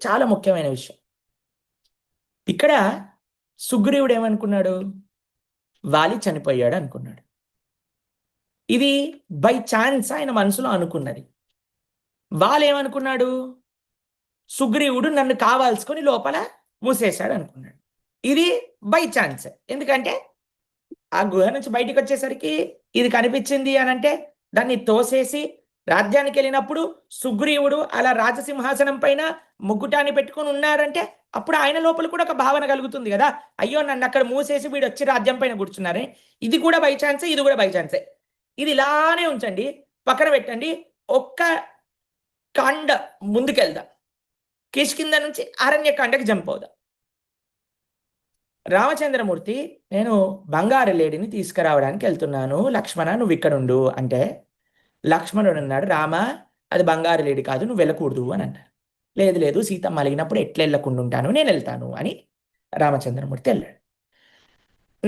చాలా ముఖ్యమైన విషయం. ఇక్కడ సుగ్రీవుడు ఏమనుకున్నాడు? వాలి చనిపోయాడు అనుకున్నాడు. ఇది బై ఛాన్స్ ఆయన మనసులో అనుకున్నది. ఏమనుకున్నాడు? సుగ్రీవుడు నన్ను కావాల్సుకొని లోపల మూసేశాడు అనుకున్నాడు. ఇది బై ఛాన్స్. ఎందుకంటే ఆ గుహ నుంచి బయటికి వచ్చేసరికి ఇది కనిపించింది అని అంటే దాన్ని తోసేసి రాజ్యానికి వెళ్ళినప్పుడు సుగ్రీవుడు అలా రాజసింహాసనం పైన ముగ్గుటాన్ని పెట్టుకుని ఉన్నారంటే అప్పుడు ఆయన లోపల కూడా ఒక భావన కలుగుతుంది కదా, అయ్యో నన్ను అక్కడ మూసేసి వీడు వచ్చి రాజ్యం పైన కూర్చున్నారే. ఇది కూడా బై ఛాన్సే, ఇది కూడా బై ఛాన్సే. ఇది ఇలానే ఉంచండి, పక్కన పెట్టండి. ఒక్క కాండ ముందుకెళ్దాం, కిష్కింద నుంచి అరణ్యకాండకి జంప్ అవుదాం. రామచంద్రమూర్తి నేను బంగారు లేడిని తీసుకురావడానికి వెళ్తున్నాను, లక్ష్మణ నువ్వు ఇక్కడ ఉండు అంటే లక్ష్మణుడు అన్నాడు, రామ అది బంగారు లేడి కాదు, నువ్వు వెళ్ళకూడదు అని అన్నాడు. లేదు లేదు సీతమ్మ అలిగినప్పుడు ఎట్లా వెళ్ళకుండా ఉంటాను, నేను వెళ్తాను అని రామచంద్రమూర్తి వెళ్ళాడు.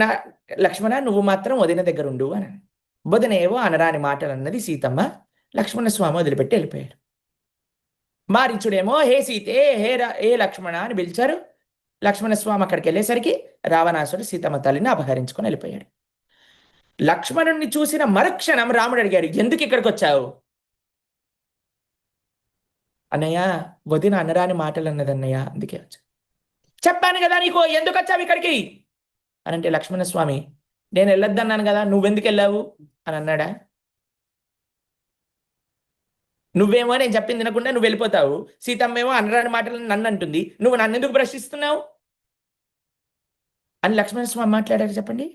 నా లక్ష్మణ నువ్వు మాత్రం వదిన దగ్గర ఉండు అని. వదినేవో అనరాని మాటలు అన్నది సీతమ్మ. లక్ష్మణ స్వామి వదిలిపెట్టి వెళ్ళిపోయాడు. మారీచుడేమో హే సీతే హే లక్ష్మణ అని పిలిచారు. లక్ష్మణస్వామి అక్కడికి వెళ్ళేసరికి రావణాసుడు సీతమ్మ తల్లిని అపహరించుకొని వెళ్ళిపోయాడు. లక్ష్మణుణ్ణి చూసిన మరుక్షణం రాముడు అడిగాడు, ఎందుకు ఇక్కడికి వచ్చావు? అన్నయ్య వదిన అనరాని మాటలు అన్నదన్నయ్య, అందుకే వచ్చా. చెప్పాను కదా నీకు, ఎందుకు వచ్చావు ఇక్కడికి అని అంటే లక్ష్మణస్వామి నేను వెళ్ళొద్దన్నాను కదా, నువ్వెందుకు వెళ్ళావు అని అన్నాడా? నువ్వేమో నేను చెప్పింది తినకుండా నువ్వు వెళ్ళిపోతావు, సీతమ్మేమో అనరాని మాటలను నన్ను అంటుంది, నువ్వు నన్ను ఎందుకు ప్రశ్నిస్తున్నావు అని లక్ష్మణస్వామి మాట్లాడారు. చెప్పండి.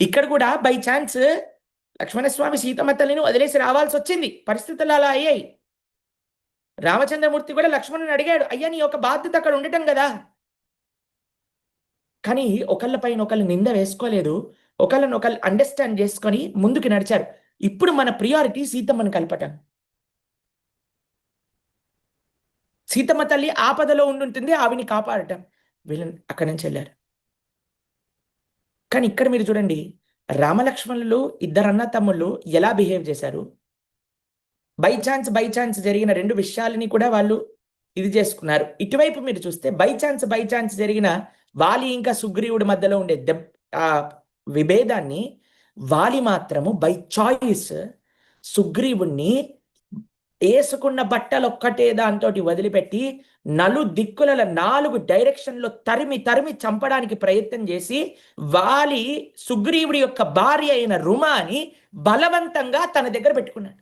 ఇక్కడ కూడా బై ఛాన్స్ లక్ష్మణస్వామి సీతమ్మ తల్లిని వదిలేసి రావాల్సి వచ్చింది, పరిస్థితులు అలా అయ్యాయి. రామచంద్రమూర్తి కూడా లక్ష్మణుని అడిగాడు, అయ్యా నీ యొక్క బాధ్యత అక్కడ ఉండటం కదా. కానీ ఒకళ్ళ పైన ఒకళ్ళు నింద వేసుకోలేదు, ఒకళ్ళని ఒకళ్ళు అండర్స్టాండ్ చేసుకొని ముందుకు నడిచారు. ఇప్పుడు మన ప్రియారిటీ సీతమ్మను కలపటం. సీతమ్మ తల్లి ఆపదలో ఉండుంటుంది, ఆవిని కాపాడటం. వీళ్ళని అక్కడి నుంచి వెళ్ళారు. కానీ ఇక్కడ మీరు చూడండి, రామలక్ష్మణులు ఇద్దరు అన్న తమ్ముళ్ళు ఎలా బిహేవ్ చేశారు. బై ఛాన్స్ జరిగిన రెండు విషయాలని కూడా వాళ్ళు ఇది చేసుకున్నారు. ఇటువైపు మీరు చూస్తే బై ఛాన్స్ జరిగిన వాలి ఇంకా సుగ్రీవుడి మధ్యలో ఉండే విభేదాన్ని వాలి మాత్రము బై చాయిస్ సుగ్రీవుణ్ణి వేసుకున్న బట్టలు ఒక్కటే దాంతో వదిలిపెట్టి దిక్కుల 4 డైరెక్షన్లో తరిమి చంపడానికి ప్రయత్నం చేసి వాలి సుగ్రీవుడి యొక్క భార్య అయిన రుమాని బలవంతంగా తన దగ్గర పెట్టుకున్నాడు.